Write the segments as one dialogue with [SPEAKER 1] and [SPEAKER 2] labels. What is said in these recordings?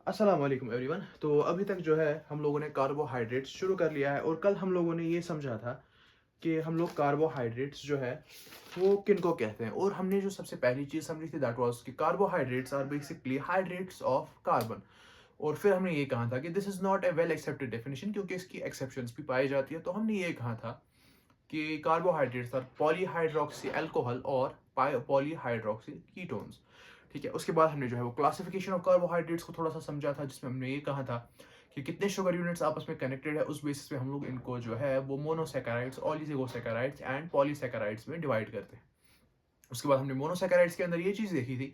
[SPEAKER 1] अस्सलाम वालेकुम एवरीवन। तो अभी तक जो है हम लोगों ने कार्बोहाइड्रेट्स शुरू कर लिया है और कल हम लोगों ने ये समझा था कि हम लोग कार्बोहाइड्रेट्स जो है वो किनको कहते हैं, और हमने जो सबसे पहली चीज़ समझी थी दैट वाज कि carbohydrates are basically hydrates of carbon. और फिर हमने ये कहा था कि this is not a well accepted definition, क्योंकि इसकी एक्सेप्शंस भी पाई जाती है। तो हमने ये कहा था कि कार्बोहाइड्रेट्स आर पॉलीहाइड्रोक्सी अल्कोहल और पॉलीहाइड्रोक्सी कीटोन्स। ठीक है, उसके बाद हमने जो है वो क्लासिफिकेशन ऑफ कार्बोहाइड्रेट्स को थोड़ा सा समझा था, जिसमें हमने ये कहा था कि कितने शुगर यूनिट्स आपस में कनेक्टेड है, उस बेसिस पे हम लोग इनको जो है वो मोनोसेकेराइड्स, ऑलिगोसेकेराइड्स एंड पॉलीसेकेराइड्स में डिवाइड करते हैं। उसके बाद हमने मोनोसेकेराइड्स के अंदर ये चीज़ देखी थी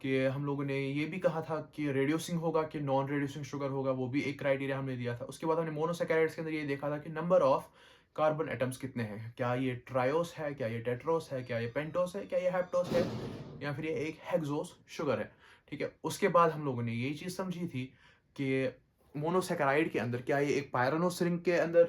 [SPEAKER 1] कि हम लोगों ने ये भी कहा था कि रेड्यूसिंग होगा कि नॉन रेड्यूसिंग शुगर होगा, वो भी एक क्राइटेरिया हमने दिया था। उसके बाद हमने मोनोसेकेराइड्स के अंदर ये देखा था कि नंबर ऑफ कार्बन एटम्स कितने हैं, क्या ये ट्रायोस है, क्या ये टेट्रोस है, क्या ये पेंटोस है, क्या ये हेप्टोस है, या फिर ये एक हेक्सोस शुगर है। ठीक है, उसके बाद हम लोगों ने ये चीज़ समझी थी कि मोनोसेकेराइड के अंदर क्या ये एक पायरानोस रिंग के अंदर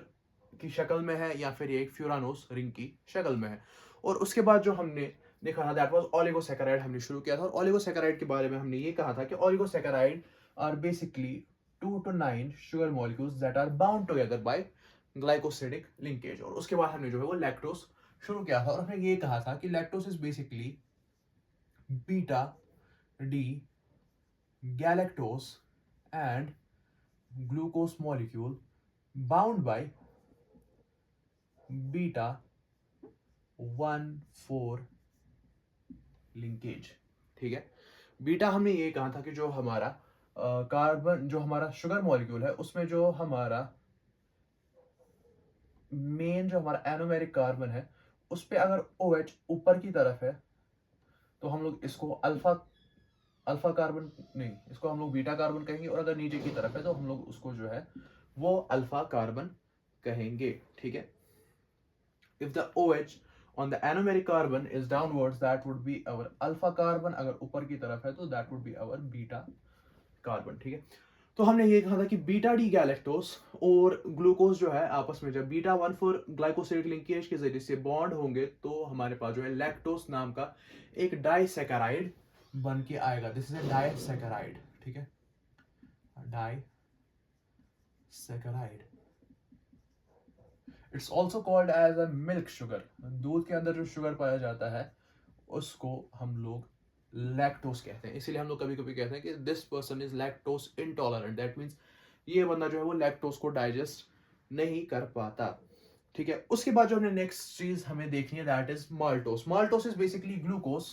[SPEAKER 1] की शक्ल में है या फिर ये एक फ्यूरानोस रिंग की शक्ल में है। और उसके बाद जो हमने देखा था दैट वाज ओलिगोसैकेराइड हमने शुरू किया था, और ओलिगोसैकेराइड के बारे में हमने ये कहा था कि oligosaccharide are basically 2 to 9 sugar molecules that are bound together by glycosidic linkage। और उसके बाद हमने जो है वो लैक्टोस शुरू किया था, और हमने ये कहा था कि lactose is basically beta D galactose and glucose molecule bound by beta 1,4 linkage. ठीक है, बीटा हमने ये कहा था कि जो हमारा कार्बन, जो हमारा शुगर मॉलिक्यूल है, उसमें जो हमारा मेन, जो हमारा एनोमेरिक कार्बन है, उस पे अगर OH ऊपर की तरफ है तो हम लोग इसको अल्फा अल्फा कार्बन, नहीं, इसको हम लोग बीटा कार्बन कहेंगे, और अगर नीचे की तरफ है तो हम लोग उसको जो है वो अल्फा कार्बन कहेंगे। ठीक है, if the OH on the anomeric carbon is downwards, that would be our alpha carbon, अगर ऊपर की तरफ है तो that would be our beta carbon. ठीक है, तो हमने ये कहा था कि बीटा डी गैलेक्टोस और ग्लूकोज जो है आपस में जब बीटा 1,4 ग्लाइकोसिडिक लिंकेज के जरिए से बॉन्ड होंगे तो हमारे पास जो है लैक्टोस नाम का एक डाइसैकेराइड बन के आएगा। This is a disaccharide. ठीक है, disaccharide. It's also called as a milk sugar. दूध के अंदर जो शुगर पाया जाता है उसको हम लोग लैक्टोस कहते हैं। इसीलिए हम लोग कभी कभी कहते हैं कि this person is lactose intolerant. That means ये बंदा जो है वो लैक्टोस को डाइजेस्ट नहीं कर पाता। ठीक है, उसके बाद जो हमने नेक्स्ट चीज हमें देखनी है that is maltose. Maltose is basically glucose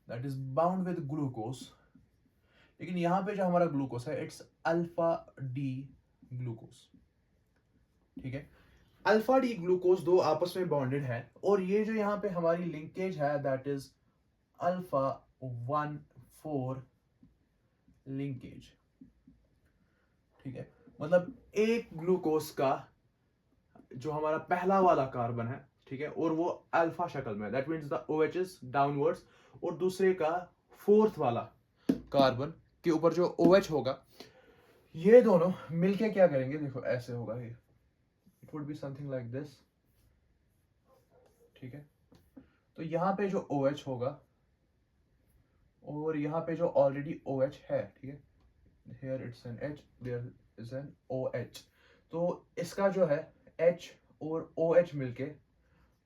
[SPEAKER 1] that is bound with glucose, लेकिन यहां पे जो हमारा ग्लूकोस है इट्स अल्फा डी ग्लूकोस। ठीक है, अल्फा डी ग्लूकोज दो आपस में बॉन्डेड है, और ये जो यहाँ पे हमारी लिंकेज है दैट इज अल्फा 1,4 लिंकेज। ठीक है, मतलब एक ग्लूकोज का जो हमारा पहला वाला कार्बन है, ठीक है, और वो अल्फा शक्ल में, that means the OH is downwards, और दूसरे का फोर्थ वाला कार्बन के ऊपर जो OH होगा, ये दोनों मिलके क्या करेंगे, देखो ऐसे होगा ये, it would be something like this. ठीक है, तो यहाँ पे जो OH होगा और यहाँ पे जो ऑलरेडी OH है, ठीक है, here it's an H, there is an OH, तो इसका जो है H और OH मिलके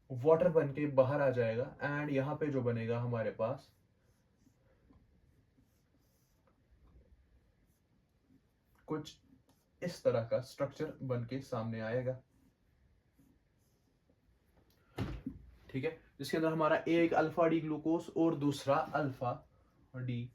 [SPEAKER 1] वाटर बन के बाहर आ जाएगा, एंड यहाँ पे जो बनेगा हमारे पास कुछ इस तरह का स्ट्रक्चर बन के सामने आएगा। ठीक है, जिसके अंदर हमारा एक अल्फा डी ग्लूकोस और दूसरा अल्फा डी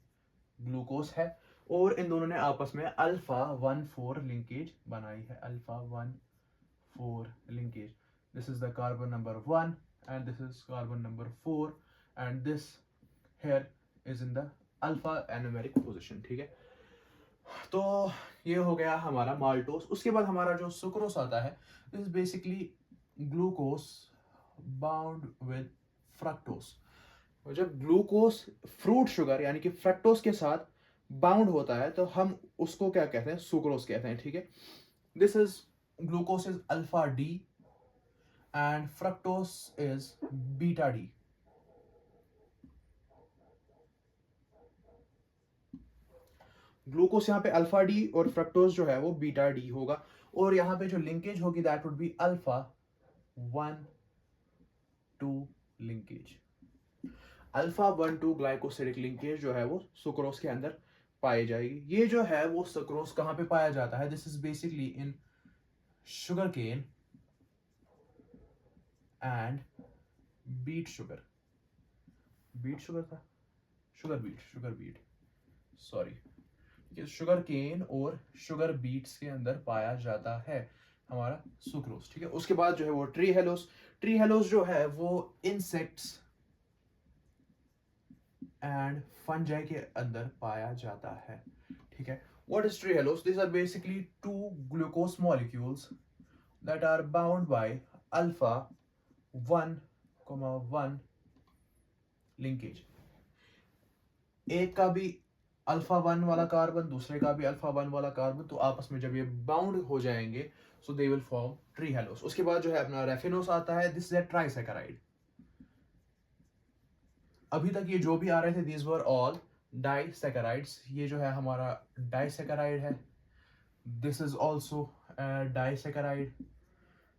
[SPEAKER 1] ग्लूकोस है, और इन दोनों ने आपस में अल्फा 1,4 लिंकेज बनाई है। Alpha 1,4 linkage. This is the carbon number 1 and this is carbon number 4, and this here is in the alpha anomeric position. ठीक है, तो ये हो गया हमारा माल्टोस। उसके बाद हमारा जो सुक्रोस आता है, this is basically glucose bound with fructose. जब ग्लूकोस फ्रूट शुगर यानी कि फ्रक्टोस के साथ बाउंड होता है तो हम उसको क्या कहते हैं, सुक्रोस कहते हैं। ठीक है, this is glucose is alpha D and fructose is beta D. Glucose यहाँ पे अल्फा डी और फ्रक्टोज जो है वो बीटा डी होगा, और यहाँ पे जो लिंकेज होगी that would be alpha 1,2 linkage. Alpha 1,2 glycosidic linkage जो है वो सुक्रोज के अंदर पाई जाएगी। ये जो है वो सुक्रोज कहाँ पे पाया जाता है? This is basically in sugar cane and beet sugar. Beet sugar था, sugar beet sorry, sugar cane और शुगर बीट्स के अंदर पाया जाता है हमारा सुक्रोज। ठीक है, उसके बाद जो है वो ट्री हेलोस जो है वो इंसेक्ट्स एंड फंजाई के अंदर पाया जाता है। ठीक है, what is trehalose? This are basically two glucose molecules that are bound by alpha 1,1 linkage. एक का भी अल्फा 1 वाला कार्बन, दूसरे का भी अल्फा 1 वाला कार्बन, तो आपस में जब ये बाउंड हो जाएंगे so they will form tree halos. उसके बाद जो है अपना रेफिनोस आता है, दिस इज अ ट्राइसैकेराइड। अभी तक ये जो भी आ रहे थे दीज वर ऑल डाइसैकेराइड्स। ये जो है हमारा डाइसैकेराइड है। This is also disaccharide,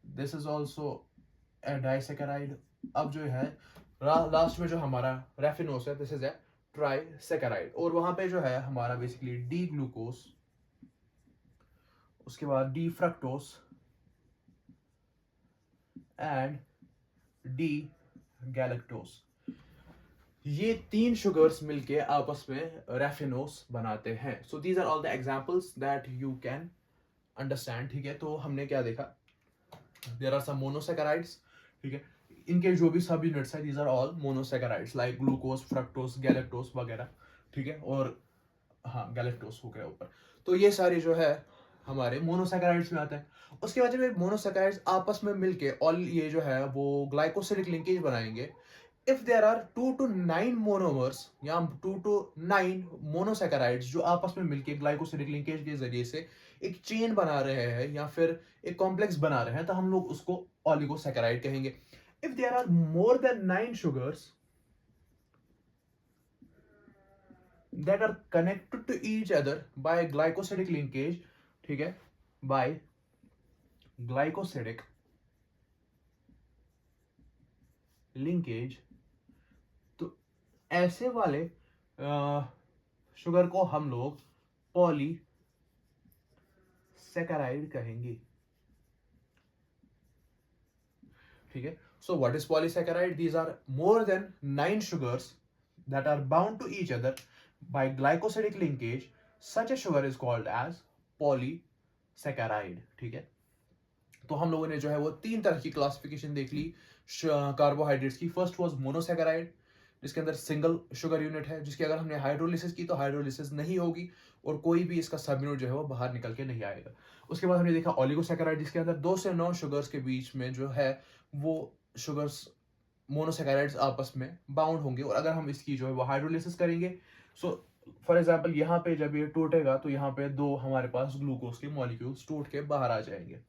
[SPEAKER 1] this is also disaccharide. अब जो है लास्ट में जो हमारा रेफिनोस है, दिस इज ए ट्राइसैकेराइड। और वहां पे जो है हमारा बेसिकली डी ग्लूकोज, उसके बाद D fructose and D galactose, ये तीन शुगर्स मिलके आपस में रेफिनोस बनाते हैं। So these are all the examples that you can understand. ठीक है, तो हमने क्या देखा? There are some monosaccharides. ठीक है, इनके जो भी सब यूनिट्स है these are all monosaccharides like glucose, fructose, galactose वगैरह। ठीक है, और हाँ गैलेक्टोस हो गया ऊपर। तो ये सारे जो है हमारे मोनोसैकेराइड्स में आते हैं। उसके बाद जब मोनोसैकेराइड्स आपस में मिलके ऑल ये जो है वो ग्लाइकोसिडिक लिंकेज बनाएंगे। If there are 2 to 9 monomers या 2 to 9 मोनोसैकेराइड्स जो आपस में मिलके ग्लाइकोसिडिक लिंकेज के जरिए से एक चेन बना रहे हैं या फिर एक कॉम्प्लेक्स बना रहे हैं, तो हम लोग उसको ऑलिगोसैकेराइड कहेंगे। If there are more than 9 sugars that are connected to each other by glycosidic linkage, ठीक है, by glycosidic linkage, तो ऐसे वाले शुगर को हम लोग पॉलीसैकेराइड कहेंगे। ठीक है, so what is polysaccharide? These are more than 9 sugars that are bound to each other by glycosidic linkage. Such a sugar is called as polysaccharide. ठीक है, तो हम लोगों ने जो है वो तीन तरह की क्लासिफिकेशन देख ली कार्बोहाइड्रेट्स की। फर्स्ट वाज मोनोसैकेराइड, जिसके अंदर सिंगल शुगर यूनिट है, जिसकी अगर हमने हाइड्रोलिसिस की तो हाइड्रोलिसिस नहीं होगी और कोई भी इसका सब यूनिट जो है वो बाहर निकल के नहीं आएगा। उसके बाद हमने देखा ऑलिगोसैकेराइड, जिसके अंदर 2 से 9 शुगर्स के बीच में जो है वो शुगर्स मोनोसैकेराइड्स आपस में बाउंड होंगे, और अगर हम इसकी जो है वो हाइड्रोलिसिस करेंगे, सो फॉर एग्जांपल यहाँ पे जब ये टूटेगा तो यहाँ पे 2 हमारे पास ग्लूकोज के मॉलिक्यूल्स टूट के बाहर आ जाएंगे।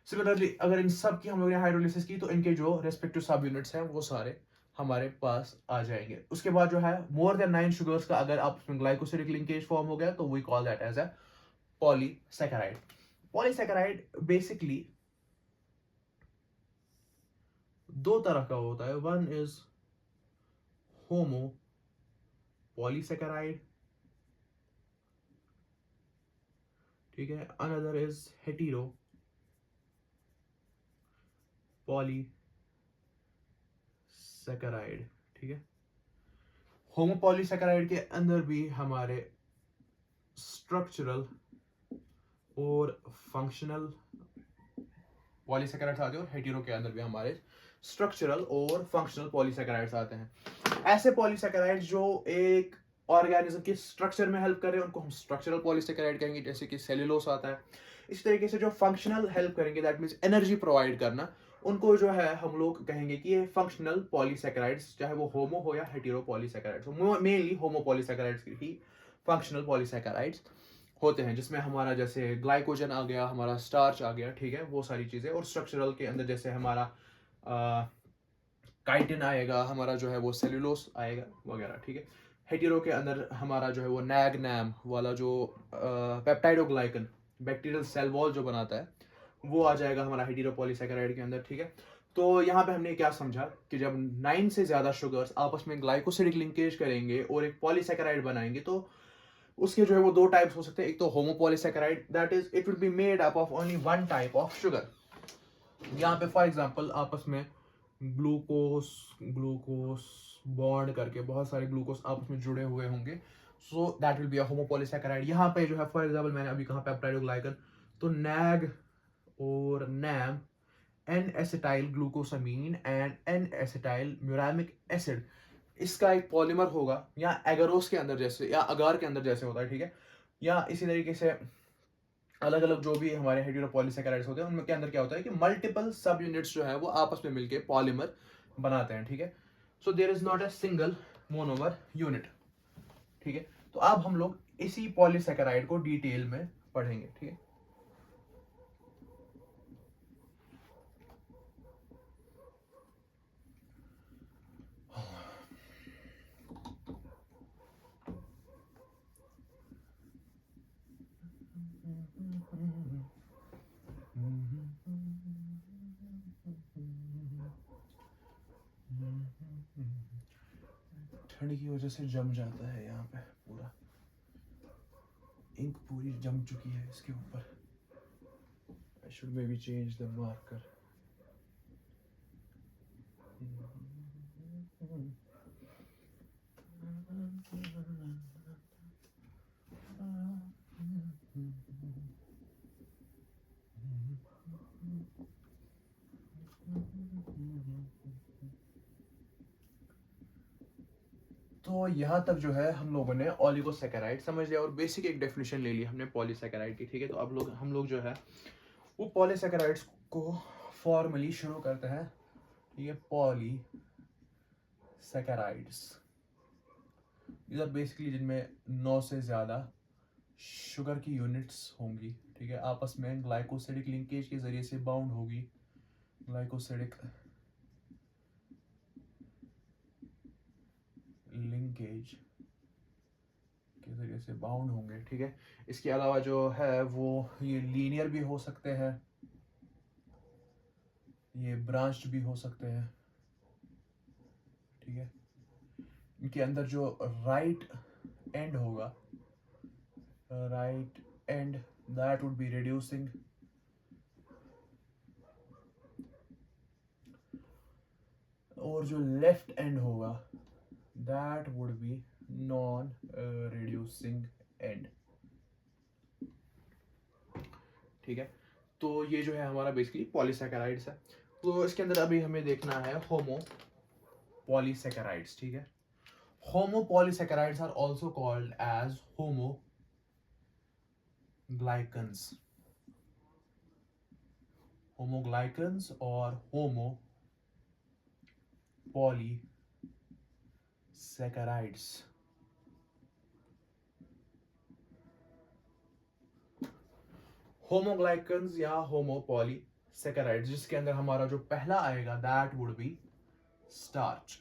[SPEAKER 1] सिमिलरली अगर इन सब की हम लोगों ने हाइड्रोलिसिस की तो इनके जो रेस्पेक्टिव सब यूनिट्स हैं वो सारे हमारे पास आ जाएंगे। उसके बाद जो है मोर देन 9 शुगर्स का अगर आप उसमें ग्लाइकोसिडिक लिंकेज फॉर्म हो गया तो we call that as a polysaccharide. Polysaccharide basically दो तरह का होता है। वन इज होमो पॉलीसैकेराइड, ठीक है, अनदर इज हेटेरो पॉलीसैकेराइड। ठीक है, होमो पॉलीसैकेराइड के अंदर भी हमारे स्ट्रक्चरल और फंक्शनल पॉलीसैकेराइड्स आते हैं, और हेटेरो के अंदर भी हमारे स्ट्रक्चरल और फंक्शनल पॉलीसैकेराइड्स आते हैं। ऐसे पॉलीसैकेराइड्स जो एक ऑर्गेनिज्म के स्ट्रक्चर में हेल्प करें उनको हम स्ट्रक्चरल पॉलीसैकेराइड कहेंगे, जैसे कि सेल्यूलोस आता है। इस तरीके से जो फंक्शनल हेल्प करेंगे, दैट मींस एनर्जी प्रोवाइड करना, उनको जो है हम लोग कहेंगे कि ये फंक्शनल पॉलीसैकेराइड्स, चाहे वो होमो हो या हेटेरो पॉलीसैकेराइड्स हो। मेनली होमो पॉलीसैकेराइड्स ही फंक्शनल पॉलीसैकेराइड्स होते हैं, जिसमें हमारा जैसे ग्लाइकोजन आ गया, हमारा स्टार्च आ गया, ठीक है, वो सारी चीजें। और स्ट्रक्चरल के अंदर जैसे हमारा काइटिन आएगा, हमारा जो है वो सेल्यूलोस आएगा वगैरह। ठीक है, हेटेरो के अंदर हमारा जो है वो नैग नैम वाला जो पेप्टाइडोग्लाइकन बैक्टीरियल सेल वॉल जो बनाता है वो आ जाएगा हमारा हेटेरोपॉलीसैकेराइड के अंदर, ठीक है। तो यहाँ पे हमने क्या समझा कि जब 9 से ज्यादा शुगर्स आपस में ग्लाइकोसिडिक लिंकेज करेंगे और एक पॉलीसैकेराइड बनाएंगे तो उसके जो है वो दो टाइप्स हो सकते हैं। एक तो homopolysaccharide, that is it will be made up of only one type of sugar. यहाँ पे फॉर एग्जांपल आपस में ग्लूकोस ग्लूकोस बॉन्ड करके बहुत सारे ग्लूकोस आपस में जुड़े हुए होंगे, so that will be a homopolysaccharide. यहाँ पे जो है फॉर एग्जांपल मैंने अभी कहा पेप्टाइडोग्लाइकन, तो नैग और NAM N acetyl glucosamine and N acetyl muramic acid, इसका एक पॉलीमर होगा, या एगारोस के अंदर जैसे या अगार के अंदर जैसे होता है, ठीक है। या इसी तरीके से अलग अलग जो भी हमारे हेटेरोपॉलीसैकेराइड्स होते हैं उनके अंदर क्या होता है कि मल्टीपल सब यूनिट्स जो है वो आपस में मिलके पॉलीमर बनाते हैं, ठीक है। So there is not a single monomer unit, ठीक है। तो अब हम लोग इसी पॉलीसैकेराइड को डिटेल में पढ़ेंगे, ठीक है। ठंड की वजह से जम जाता है यहाँ पे, पूरा इंक पूरी जम चुकी है इसके ऊपर। I should may be change the marker. तो यहाँ तक जो है हम लोगों ने ओलिगोसैकेराइड समझ लिया और बेसिक एक डेफिनेशन ले ली हमने पॉलीसैकेराइड की, ठीक है। तो अब हम लोग जो है वो पॉलीसैकेराइड्स को फॉर्मली शुरू करते हैं, ठीक है। पॉलीसैकेराइड्स ये बेसिकली जिनमें 9 से ज़्यादा शुगर की यूनिट्स होंगी, ठीक है, आपस में ग्लाइकोसिडिक लिंकेज के जरिए से बाउंड होगी, ग्लाइकोसिडिक लिंकेज के जरिए से बाउंड होंगे, ठीक है। इसके अलावा जो है वो ये लीनियर भी हो सकते हैं, ये ब्रांच्ड भी हो सकते हैं, ठीक है। इनके अंदर जो राइट एंड होगा, right and that would be reducing, और जो लेफ्ट एंड होगा that would be non reducing and, ठीक है। तो ये जो है हमारा बेसिकली पॉलीसैकेराइड्स है। तो इसके अंदर अभी हमें देखना है होमो पॉलीसैकेराइड्स, ठीक है। Homopolysaccharides are also called as homoglycans, homoglycans or homopolysaccharides। homoglycans या homopolysaccharides जिसके अंदर हमारा जो पहला आएगा that would be starch।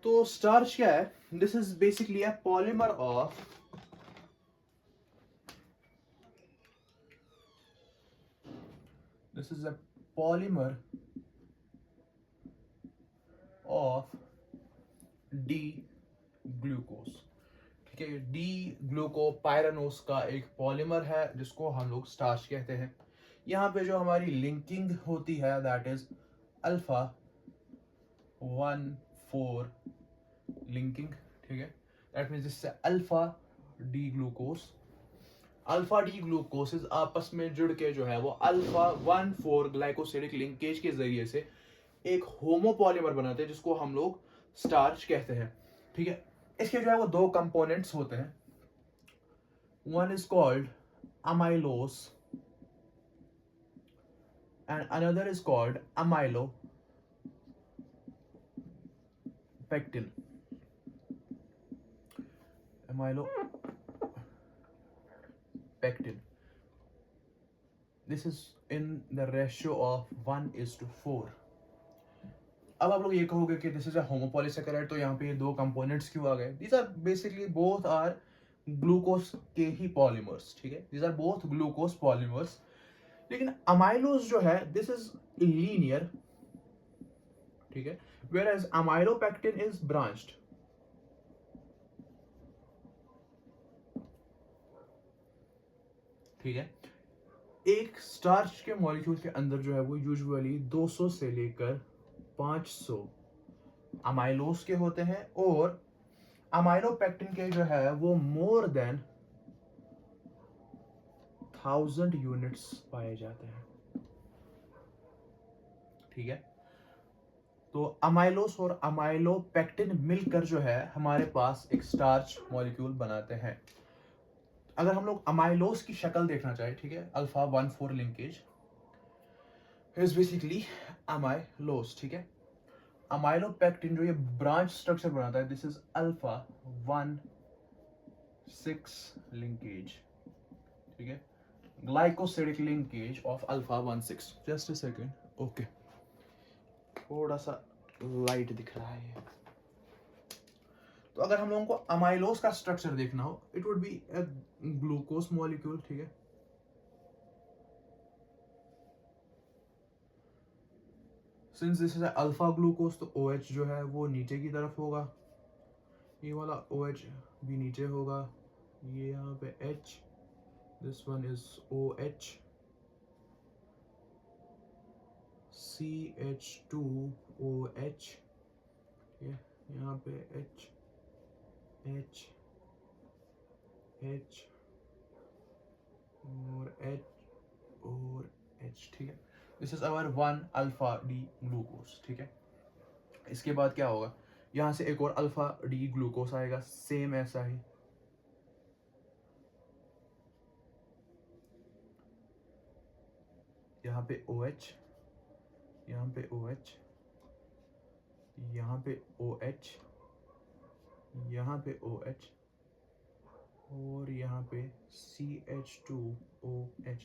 [SPEAKER 1] तो स्टार्च क्या है? This is basically a polymer of this is a polymer of D glucose, ठीक है। डी ग्लूकोपाइरानोस का एक पॉलीमर है जिसको हम लोग स्टार्च कहते हैं। यहाँ पे जो हमारी लिंकिंग होती है दैट इज अल्फा 1,4 लिंकिंग, ठीक है। दैट मीन्स जिससे अल्फा डी ग्लूकोसेस आपस में जुड़ के जो है वो अल्फा 1,4 ग्लाइकोसिडिक लिंकेज के जरिए से एक होमोपॉलीमर बनाते हैं जिसको हम लोग स्टार्च कहते हैं, ठीक है। इसके जो है वो दो कंपोनेंट्स होते हैं, one is called amylose and another is called amylopectin. Amylopectin, this is in the ratio of 1:4, अब आप लोग ये कहोगे कि दिस इज अ होमोपॉलीसेकेराइड, तो यहाँ पे ये दो कंपोनेंट्स क्यों आ गए? These are basically both are glucose के ही पॉलीमर्स, ठीक है, these are both glucose polymers. लेकिन अमाइलोज जो है दिस इज लीनियर, ठीक है, whereas amylopectin is branched. ठीक है, एक स्टार्च के मॉलिक्यूल के अंदर जो है वो यूजुअली 200 से लेकर 500 अमाइलोज के होते हैं, और अमाइलोपेक्टिन के जो है वो मोर देन 1000 यूनिट्स पाए जाते हैं। ठीक है, तो अमाइलोस और अमाइलोपेक्टिन मिलकर जो है हमारे पास एक स्टार्च मॉलिक्यूल बनाते हैं। अगर हम लोग अमाइलोस की शक्ल देखना चाहे, ठीक है, alpha 1,4 linkage is basically amylose, ठीक है। अमाइलोपेक्टिन जो ये ब्रांच स्ट्रक्चर बनाता है, दिस इज अल्फा 1,6 लिंकेज, ठीक है, glycosidic linkage of alpha 1,6। Just a second, okay, थोड़ा सा लाइट दिख रहा है। तो अगर हम लोगों को अमाइलोस का स्ट्रक्चर देखना हो, it would be a glucose molecule, ठीक है। Since this is alpha glucose, तो OH जो है वो नीचे की तरफ होगा, ये वाला OH भी नीचे होगा, ये यहाँ पे H, this one is OH, CH2OH, यहाँ पे H H H और H और H, ठीक है। This is our 1 alpha D glucose, ठीक है। इसके बाद क्या होगा, यहाँ से एक और अल्फा डी ग्लूकोज आएगा, सेम ऐसा ही, यहाँ पे OH, यहाँ पे OH, यहाँ पे OH, यहाँ पे OH और यहाँ पे CH2OH।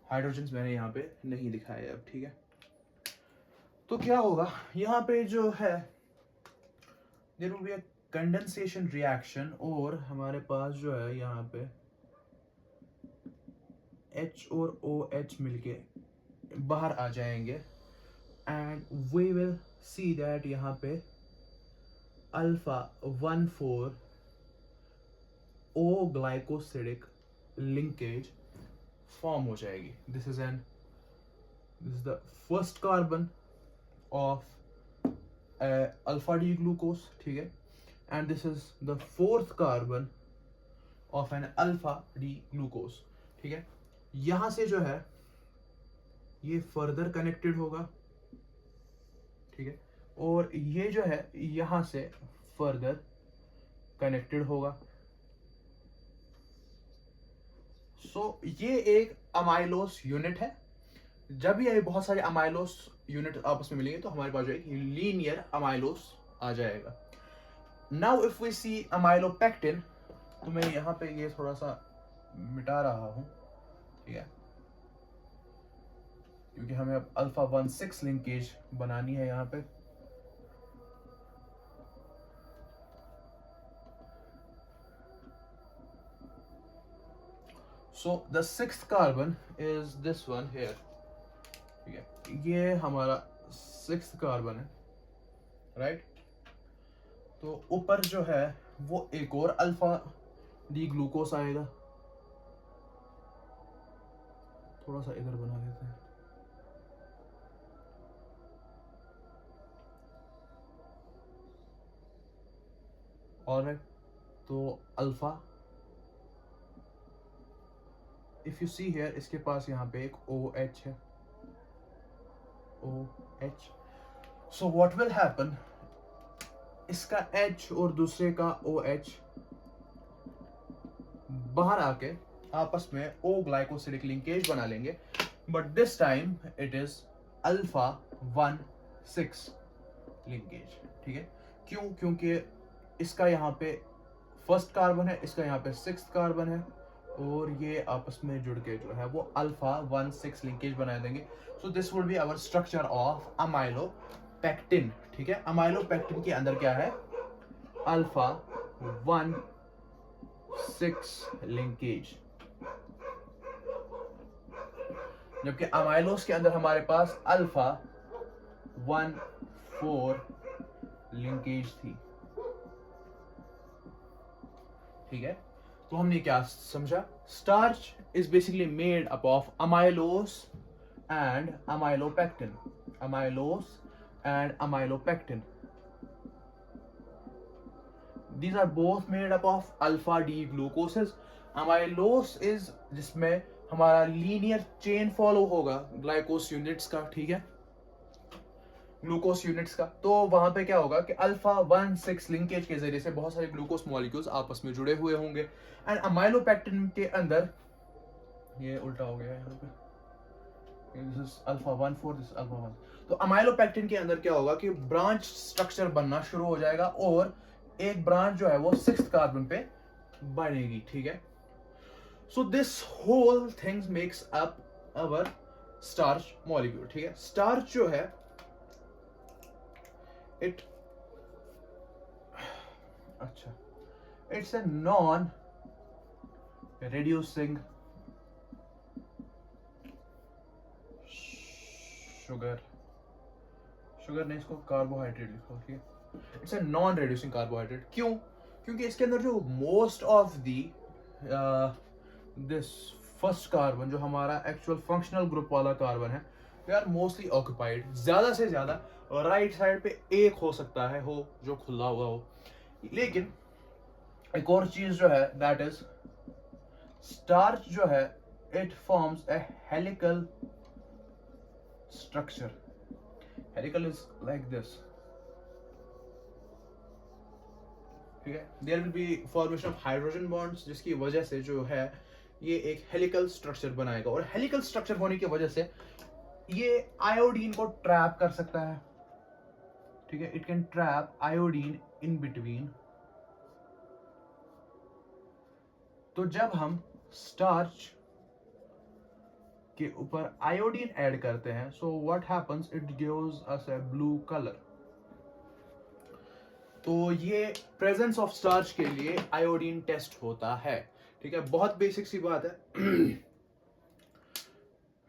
[SPEAKER 1] हाइड्रोजन मैंने यहाँ पे नहीं दिखाया अब, ठीक है। तो क्या होगा, यहाँ पे जो है there will be a condensation reaction, और हमारे पास जो है यहाँ पे H और OH मिलके बाहर आ जाएंगे, and we will see that यहाँ पे alpha 1,4 O glycosidic linkage form हो जाएगी। This is the first carbon of alpha D glucose, ठीक है, and this is the fourth carbon of an alpha D glucose, ठीक है। यहां से जो है ये फर्दर कनेक्टेड होगा, ठीक है, और ये जो है यहां से फर्दर कनेक्टेड होगा। सो ये एक अमाइलोस यूनिट है। जब ये बहुत सारे अमाइलोस यूनिट आपस में मिलेंगे तो हमारे पास जो है लीनियर अमाइलोस आ जाएगा। Now if we see amylopectin, तो मैं यहाँ पे ये थोड़ा सा मिटा रहा हूँ, ठीक है, क्योंकि हमें अब अल्फा 1,6 लिंकेज बनानी है यहाँ पे। So the 6th carbon is this one here, ठीक है, ये हमारा 6th कार्बन है, राइट। तो ऊपर जो है वो एक और अल्फा डी ग्लूकोस आएगा, थोड़ा सा इधर बना देते हैं, और तो alpha, if you see here, इसके पास यहाँ पे एक OH है, OH। So what will happen, इसका H और दूसरे का OH बाहर आके आपस में O ग्लाइकोसिडिक लिंकेज बना लेंगे, but this time it is alpha 1,6 linkage, ठीक है। क्यों? क्योंकि इसका यहाँ पे फर्स्ट कार्बन है, इसका यहाँ पे 6th कार्बन है, और ये आपस में जुड़ के जो है वो अल्फा 1,6 लिंकेज बना देंगे। So this would be our structure of amylopectin, ठीक है, अमाइलोपेक्टिन के अंदर क्या है, अल्फा 1,6 लिंकेज, जबकि अमाइलोस के अंदर हमारे पास अल्फा 1,4 लिंकेज थी। ठीक है, तो हमने क्या समझा, starch is basically made up of amylose and amylopectin, amylose and amylopectin, these are both made up of alpha D glucoses. amylose is जिसमें हमारा लीनियर चेन फॉलो होगा ग्लाइकोस यूनिट्स का, ठीक है, ग्लूकोस यूनिट्स का। तो वहां पे क्या होगा कि अल्फा 1,6 लिंकेज के जरिए से बहुत सारे ग्लूकोस मॉलिक्यूल्स आपस में जुड़े हुए होंगे। एंड अमाइलोपेक्टिन के अंदर ये उल्टा हो गया यहाँ पे, this is alpha 1,4, this alpha 1। तो अमाइलोपेक्टिन के अंदर क्या होगा कि ब्रांच स्ट्रक्चर बनना शुरू हो जाएगा और एक ब्रांच जो है वो 6th कार्बन पे बनेगी। ठीक है, so this whole things makes up our starch molecule. ठीक है, स्टार्च जो है इट अच्छा it's a non reducing sugar ने इसको कार्बोहाइड्रेट लिखा, ठीक है, it's a non reducing carbohydrate. क्यों? क्योंकि इसके अंदर जो most of the this first carbon जो हमारा एक्चुअल फंक्शनल ग्रुप वाला कार्बन है, दे आर मोस्टली ऑक्युपाइड। ज्यादा से ज्यादा राइट साइड पे एक हो सकता है हो जो खुला हुआ हो। लेकिन एक और चीज जो है दैट इज स्टार्च जो है it forms a helical structure. Helical is like this, ठीक है, there will be formation of hydrogen bonds जिसकी वजह से जो है ये एक हेलिकल स्ट्रक्चर बनाएगा। और हेलिकल स्ट्रक्चर होने की वजह से ये आयोडीन को ट्रैप कर सकता है। ठीक है, it can trap iodine in between. तो जब हम स्टार्च के ऊपर आयोडीन ऐड करते हैं, so what happens, it gives us a blue colour. तो ये प्रेजेंस ऑफ स्टार्च के लिए आयोडीन टेस्ट होता है। ठीक है, बहुत बेसिक सी बात है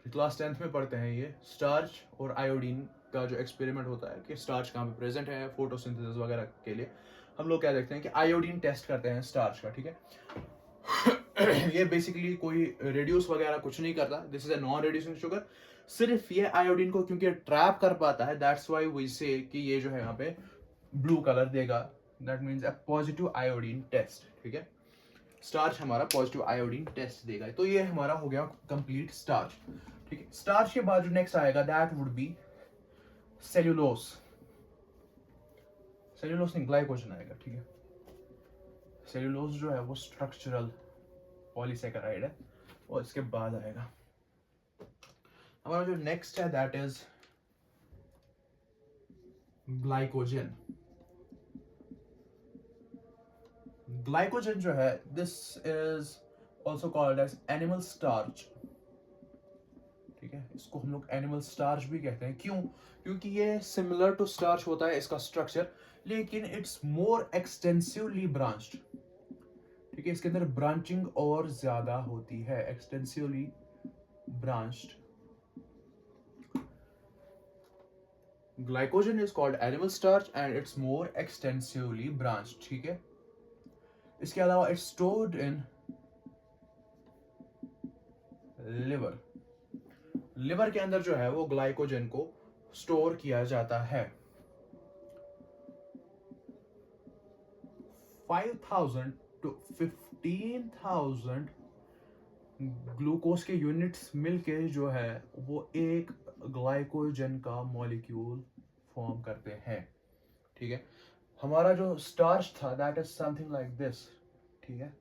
[SPEAKER 1] क्लास 10th में पढ़ते हैं ये स्टार्च और आयोडीन का जो एक्सपेरिमेंट होता है कि स्टार्च कहाँ पे प्रेजेंट है फोटोसिंथेसिस वगैरह के लिए। हम लोग क्या देखते हैं कि आयोडीन टेस्ट करते हैं स्टार्च का। ठीक है, ये बेसिकली कोई रिड्यूस वगैरह कुछ नहीं करता, this is a non reducing sugar. सिर्फ ये आयोडीन को क्योंकि ट्रैप कर पाता है, दैट्स व्हाई वी से कि ये जो है यहाँ पे ब्लू कलर देगा, that means a positive iodine test. ठीक है, स्टार्च हमारा पॉजिटिव आयोडीन टेस्ट देगा। तो ये हमारा हो गया कंप्लीट स्टार्च। ठीक है, स्टार्च के बाद जो नेक्स्ट आएगा that would be cellulose. Cellulose नहीं, ग्लाइकोजन आएगा। ठीक है, सेल्यूलोस जो है वो स्ट्रक्चरल पॉलीसेकेराइड है और इसके बाद आएगा हमारा जो नेक्स्ट है दैट इज ग्लाइकोजन। ग्लाइकोजन जो है this is also called as animal starch. ठीक है, इसको हम लोग एनिमल स्टार्च भी कहते हैं। क्यों? क्योंकि ये सिमिलर टू स्टार्च होता है इसका स्ट्रक्चर, लेकिन इट्स मोर एक्सटेंसिवली ब्रांच्ड। ठीक है, इसके अंदर ब्रांचिंग और ज्यादा होती है, extensively branched. Glycogen is called animal starch and it's more extensively branched. ठीक है, इसके अलावा it's stored in liver. Liver के अंदर जो है वो ग्लाइकोजन को स्टोर किया जाता है। 5,000 to 15,000 ग्लूकोज के यूनिट्स मिलके जो है वो एक ग्लाइकोजन का मॉलिक्यूल फॉर्म करते हैं। ठीक है, हमारा जो स्टार्च था that is something like this. ठीक है,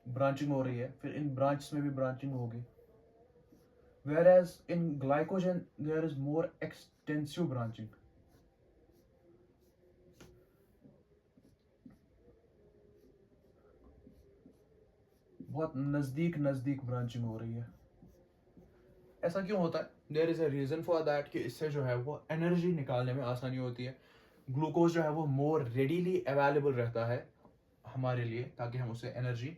[SPEAKER 1] ब्रांचिंग हो रही है, फिर इन ब्रांच में भी ब्रांचिंग होगी, whereas in glycogen there is more extensive branching. बहुत नजदीक नजदीक ब्रांचिंग हो रही है। ऐसा क्यों होता है? There is a reason for that कि इससे जो है वो एनर्जी निकालने में आसानी होती है। ग्लूकोज जो है वो मोर रेडीली अवेलेबल रहता है हमारे लिए, ताकि हम उससे एनर्जी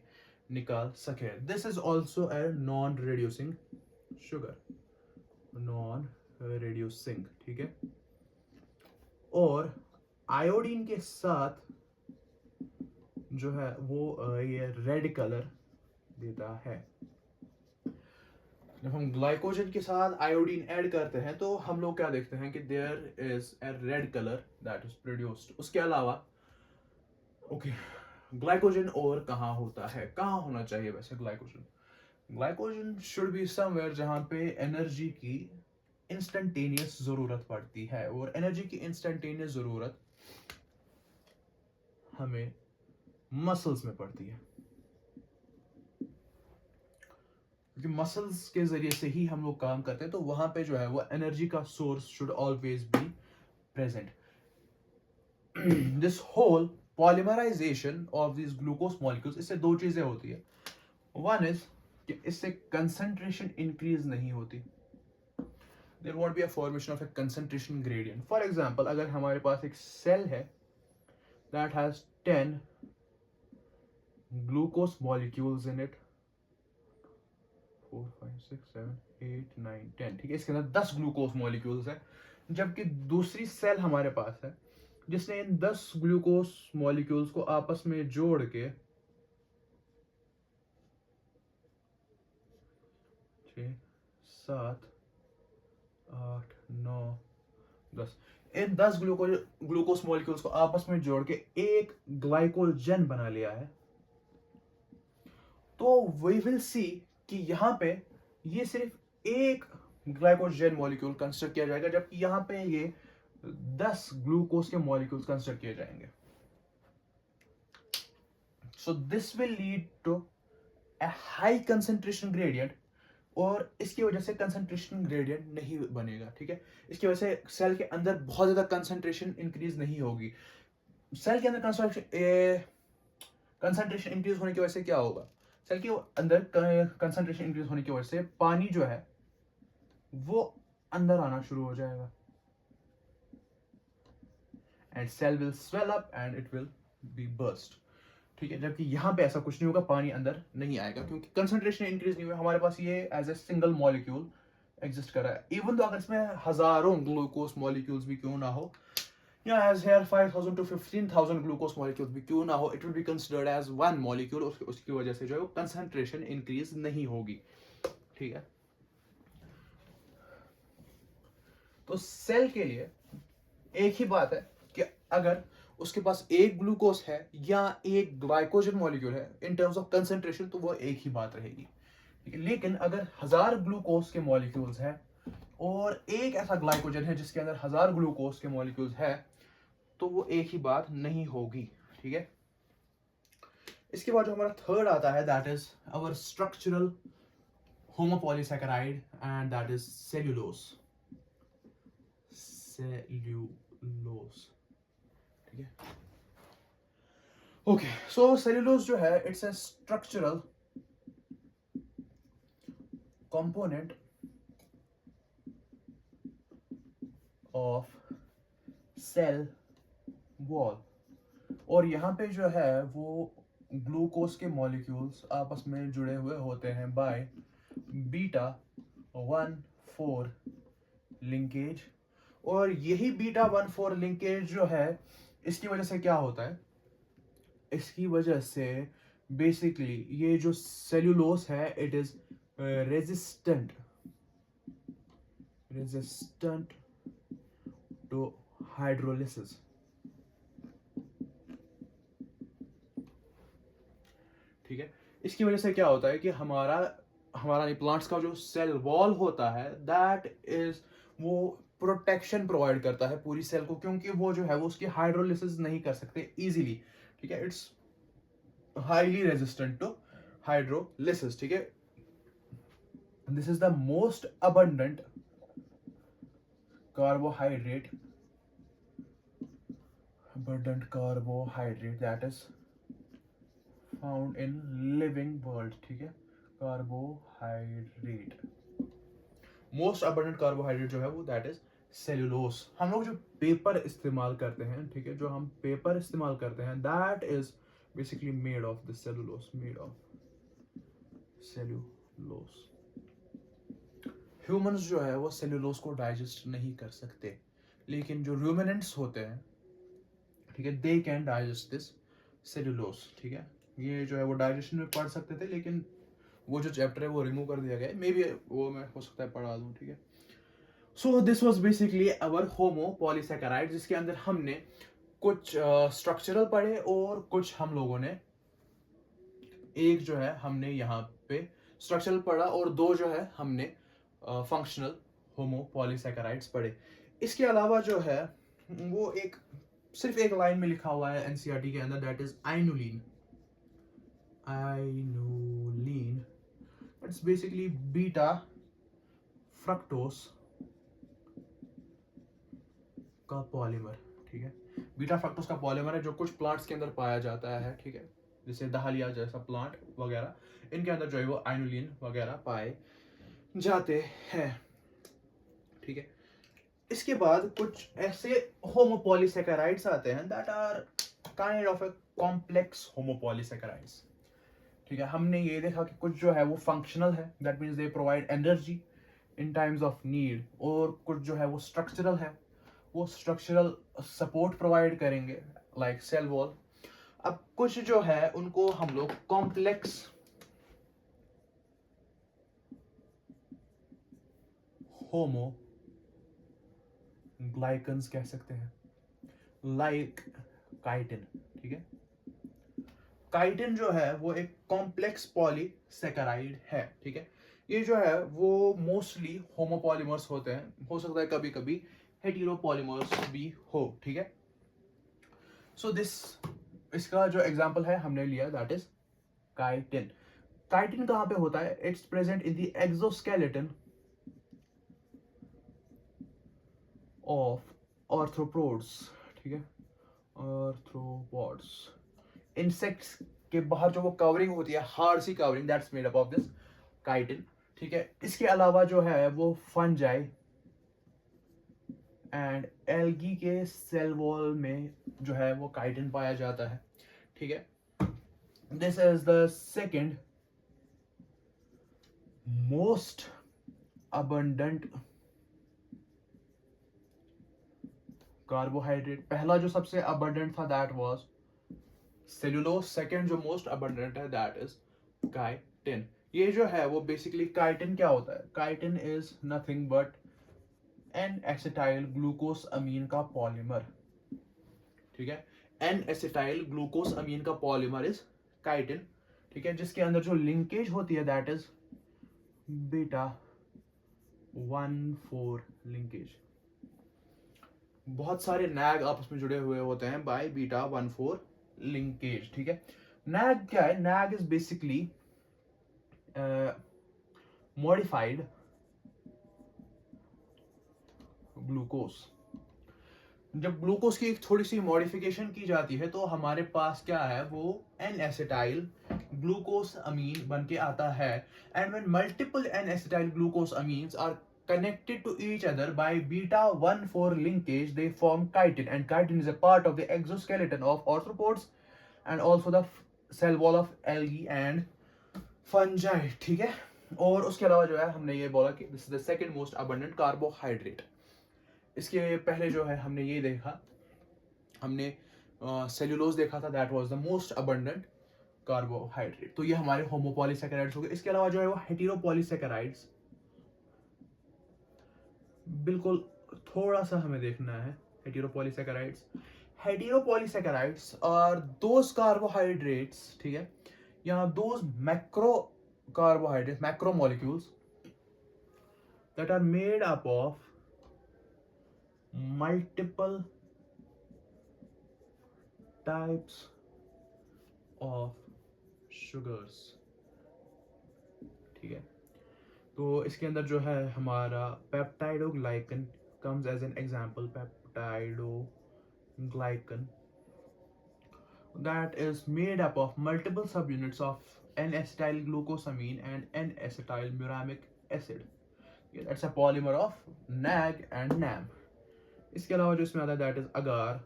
[SPEAKER 1] निकाल सके। This is also a non reducing sugar, non reducing, ठीक है। और आयोडीन के साथ जो है वो ये रेड कलर देता है। जब हम ग्लाइकोजन के साथ आयोडीन ऐड करते हैं तो हम लोग क्या देखते हैं कि there is a red colour that is produced. उसके अलावा ओके, ग्लाइकोजन और कहाँ होता है, कहाँ होना चाहिए वैसे glycogen? Glycogen should be somewhere जहाँ पे एनर्जी की इंस्टेंटेनियस जरूरत पड़ती है, और एनर्जी की इंस्टेंटेनियस जरूरत हमें मसल्स में पड़ती है, क्योंकि मसल्स के जरिए से ही हम लोग काम करते हैं, तो वहां पे जो है वो एनर्जी का source should always be present. This whole polymerization of this glucose molecules, इससे दो चीजें होती है। वन इज कि इससे कंसंट्रेशन इंक्रीज नहीं होती, there won't be a formation of a concentration gradient. For example, अगर हमारे पास एक सेल है that has 10 glucose molecules in it, 4 5 6 7 8 9 10, ठीक है, इसके अंदर 10 ग्लूकोज मॉलिक्यूल्स है, जबकि दूसरी सेल हमारे पास है जिसने इन 10 ग्लूकोज मॉलिक्यूल्स को आपस में जोड़ के 6 7 8 9 10, इन 10 ग्लूकोज मॉलिक्यूल्स को आपस में जोड़ के एक ग्लाइकोजन बना लिया है। तो वी विल सी कि यहाँ पे ये सिर्फ एक ग्लाइकोजन मॉलिक्यूल कंस्ट्रक्ट किया जाएगा, जबकि यहाँ पे ये 10 ग्लूकोज के मॉलिक्यूल्स कंस्ट्रक्ट किए जाएंगे। So this will lead to a high concentration gradient, और इसकी वजह से कंसंट्रेशन ग्रेडियंट नहीं बनेगा, ठीक है। इसकी वजह से सेल के अंदर बहुत ज्यादा कंसंट्रेशन इंक्रीज नहीं होगी। सेल के अंदर कंसंट्रेशन इंक्रीज होने की वजह से क्या होगा, सेल के अंदर कंसंट्रेशन इंक्रीज होने की वजह से पानी जो है वो अंदर आना शुरू हो जाएगा, and cell will swell up and it will be burst, ठीक है। जबकि यहाँ पे ऐसा कुछ नहीं होगा, पानी अंदर नहीं आएगा, क्योंकि कंसंट्रेशन इंक्रीज नहीं हुआ, हमारे पास ये as a single molecule exist कर रहा है। इवन तो अगर इसमें हजारों ग्लूकोज मॉलिक्यूल्स भी क्यों ना हो, या as here 5000 to 15000 glucose molecules भी क्यों ना हो, it will be considered as one molecule. उसकी वजह से जो है वो कंसंट्रेशन इंक्रीज नहीं होगी, ठीक है। तो सेल के लिए एक ही बात है कि अगर उसके पास एक ग्लूकोज है या एक ग्लाइकोजन मॉलिक्यूल है, इन टर्म्स ऑफ कंसंट्रेशन तो वो एक ही बात रहेगी। लेकिन अगर 1000 ग्लूकोज के मॉलिक्यूल्स हैं और एक ऐसा ग्लाइकोजन है जिसके अंदर 1000 ग्लूकोज के मॉलिक्यूल्स है, तो वो एक ही बात नहीं होगी, ठीक है। इसके बाद जो हमारा थर्ड आता है that is our structural homopolysaccharide, and that is cellulose, ठीक है। ओके, सो सेल्यूलोज जो है it's a structural component of cell wall, और यहाँ पे जो है वो ग्लूकोज के मॉलिक्यूल्स आपस में जुड़े हुए होते हैं बाय बीटा 1,4 लिंकेज। और यही बीटा 1,4 लिंकेज जो है, इसकी वजह से क्या होता है, इसकी वजह से बेसिकली ये जो सेल्यूलोज है it is resistant to hydrolysis, ठीक है। इसकी वजह से क्या होता है कि हमारा प्लांट्स का जो सेल वॉल होता है दैट इज वो प्रोटेक्शन प्रोवाइड करता है पूरी सेल को, क्योंकि वो जो है वो उसकी हाइड्रोलिसिस नहीं कर सकते इजीली, ठीक है। It's highly resistant to hydrolysis, ठीक है। This is the most abundant carbohydrate that is found in living world, ठीक है, कार्बोहाइड्रेट। मोस्ट अबंडेंट कार्बोहाइड्रेट जो है वो दैट इज सेल्यूलोस। हम लोग जो पेपर इस्तेमाल करते हैं, ठीक है, जो हम पेपर इस्तेमाल करते हैं that is basically made of this cellulose, made of cellulose. Humans जो है वो सेल्यूलोस को डाइजेस्ट नहीं कर सकते, लेकिन जो रूमिनेंट्स होते हैं, ठीक है, they can digest this cellulose, ठीक है। ये जो है वो डाइजेशन में पढ़ सकते थे, लेकिन वो जो चैप्टर है वो रिमूव कर दिया गया, मे बी वो मैं हो सकता है पढ़ा दूं, ठीक है। So this was basically our homo polysaccharide, जिसके अंदर हमने कुछ स्ट्रक्चरल पढ़े और कुछ हम लोगों ने एक जो है हमने यहाँ पे स्ट्रक्चरल पढ़ा और दो जो है हमने फंक्शनल होमो पॉलीसैकेराइड्स पढ़े। इसके अलावा जो है वो एक सिर्फ एक लाइन में लिखा हुआ है एनसीईआरटी के अंदर, that is inulin. Inulin it's basically beta fructose का पॉलीमर, ठीक है। बीटा फ्रक्टोस का पॉलीमर है जो कुछ प्लांट्स के अंदर पाया जाता है, ठीक है, जैसे दहलिया जैसा प्लांट वगैरह, इनके अंदर जो है वो आइनुलिन वगैरह पाए जाते हैं, ठीक है। इसके बाद कुछ ऐसे होमोपॉलीसैकेराइड्स आते हैं that are kind of a complex homopolysaccharides, ठीक है। हमने ये देखा कि कुछ जो है वो फंक्शनल है, that means they provide energy in times of need, और कुछ जो है वो स्ट्रक्चरल है, वो स्ट्रक्चरल सपोर्ट प्रोवाइड करेंगे लाइक सेल वॉल। अब कुछ जो है उनको हम लोग कॉम्प्लेक्स होमो ग्लाइकन्स कह सकते हैं, लाइक काइटिन, ठीक है। काइटिन जो है वो एक कॉम्प्लेक्स पॉलीसैकेराइड है, ठीक है। ये जो है वो मोस्टली होमोपॉलीमर्स होते हैं, हो सकता है कभी कभी हेटेरोपॉलीमर्स भी हो, ठीक है। सो दिस, इसका जो एग्जांपल है हमने लिया दैट इज काइटिन। काइटिन कहां पे होता है? It's present in the exoskeleton of arthropods, ठीक है, आर्थ्रोपोड्स। इंसेक्ट्स के बाहर जो वो कवरिंग होती है, hard sea covering, that's made up of this chitin, ठीक है। इसके अलावा जो है वो फंजाई एंड एल्गी के सेल वॉल में जो है वो काइटिन पाया जाता है, ठीक है। This is the second most abundant carbohydrate. पहला जो सबसे अबंडेंट था दैट वाज सेल्यूलोज, सेकेंड जो मोस्ट अबंडेंट है दैट इज काइटिन। ये जो है वो बेसिकली काइटिन क्या होता है? Chitin is nothing but N acetyl glucosamine का पॉलीमर, ठीक है। एन एसिटाइल ग्लूकोस अमीन का पॉलीमर इज काइटिन, ठीक है, जिसके अंदर जो लिंकेज होती है दैट इज बीटा 1,4 लिंकेज। बहुत सारे नैग आपस में जुड़े हुए होते हैं बाय बीटा 1,4 लिंकेज, ठीक है। नैग क्या है? Nag is basically modified glucose. जब ग्लूकोज की एक थोड़ी सी मॉडिफिकेशन की जाती है तो हमारे पास क्या है, वो एन एसिटाइल ग्लूकोस अमीन बन के आता है। And when multiple N acetyl glucosamines are connected to each other by beta 1,4 linkage, they form chitin, and chitin is a part of the exoskeleton of arthropods and also the cell wall of algae and fungi, ठीक है। और उसके अलावा जो है हमने ये बोला कि this is the second most abundant carbohydrate. इसके पहले जो है हमने ये देखा, हमने सेल्यूलोज देखा था, that was the most abundant carbohydrate. तो ये हमारे होमोपॉलीसैकेराइड्स हो गए। इसके अलावा जो है वो हेटेरोपॉलीसैकेराइड्स, बिल्कुल थोड़ा सा हमें देखना है। हेटेरोपॉलीसैकेराइड्स आर दोज कार्बोहाइड्रेट्स, ठीक है, यहाँ those macro carbohydrates, macromolecules that are made up of multiple types of sugars, ठीक है। तो इसके अंदर जो है हमारा peptidoglycan comes as an example, peptidoglycan that is made up of multiple subunits of N-acetyl glucosamine and N-acetyl muramic acid. It's a polymer of NAG and NAM. इसके अलावा जो इसमें आता है दैट इज अगार,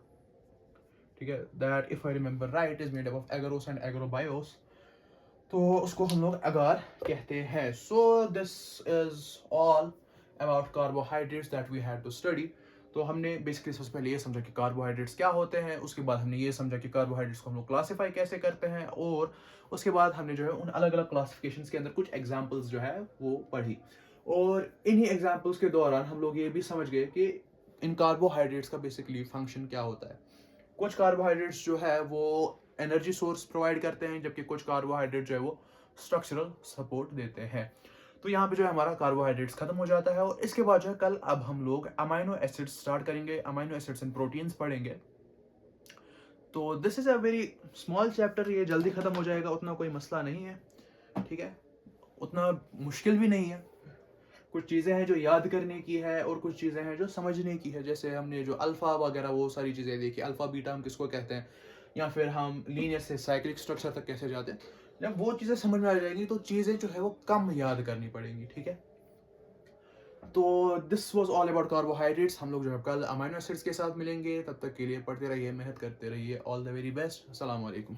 [SPEAKER 1] ठीक है, that if I remember right is made up of agarose and agrobiose, तो उसको हम लोग अगार कहते हैं। So this is all about carbohydrates that we had to study. तो हमने बेसिकली सबसे पहले ये समझा कि कार्बोहाइड्रेट्स क्या होते हैं, उसके बाद हमने ये समझा कि कार्बोहाइड्रेट्स को हम लोग क्लासीफाई कैसे करते हैं, और उसके बाद हमने जो है उन अलग अलग क्लासिफिकेशंस के अंदर कुछ एग्जांपल्स जो है वो पढ़ी। और इन्हीं एग्जांपल्स के दौरान हम लोग ये भी समझ गए कि इन कार्बोहाइड्रेट्स का बेसिकली फंक्शन क्या होता है। कुछ कार्बोहाइड्रेट्स जो है वो एनर्जी सोर्स प्रोवाइड करते हैं, जबकि कुछ कार्बोहाइड्रेट जो है वो स्ट्रक्चरल सपोर्ट देते हैं। तो यहाँ पे जो है हमारा कार्बोहाइड्रेट्स खत्म हो जाता है, और इसके बाद जो है कल अब हम लोग अमाइनो एसिड्स स्टार्ट करेंगे, अमाइनो एसिड्स एंड प्रोटीन्स पढ़ेंगे। तो this is a very small chapter, ये जल्दी खत्म हो जाएगा, उतना कोई मसला नहीं है, ठीक है, उतना मुश्किल भी नहीं है। कुछ चीज़ें हैं जो याद करने की है और कुछ चीज़ें हैं जो समझने की है। जैसे हमने जो अल्फ़ा वगैरह वो सारी चीज़ें देखी, अल्फ़ा बीटा हम किसको कहते हैं, या फिर हम लीनियर से साइक्लिक स्ट्रक्चर तक कैसे जाते हैं, जब वो चीज़ें समझ में आ जाएंगी तो चीज़ें जो है वो कम याद करनी पड़ेंगी, ठीक है। तो this was all about carbohydrates. हम लोग जो है कल अमाइनो एसिड्स के साथ मिलेंगे, तब तक के लिए पढ़ते रहिए, मेहनत करते रहिए। All the very best. अस्सलाम वालेकुम।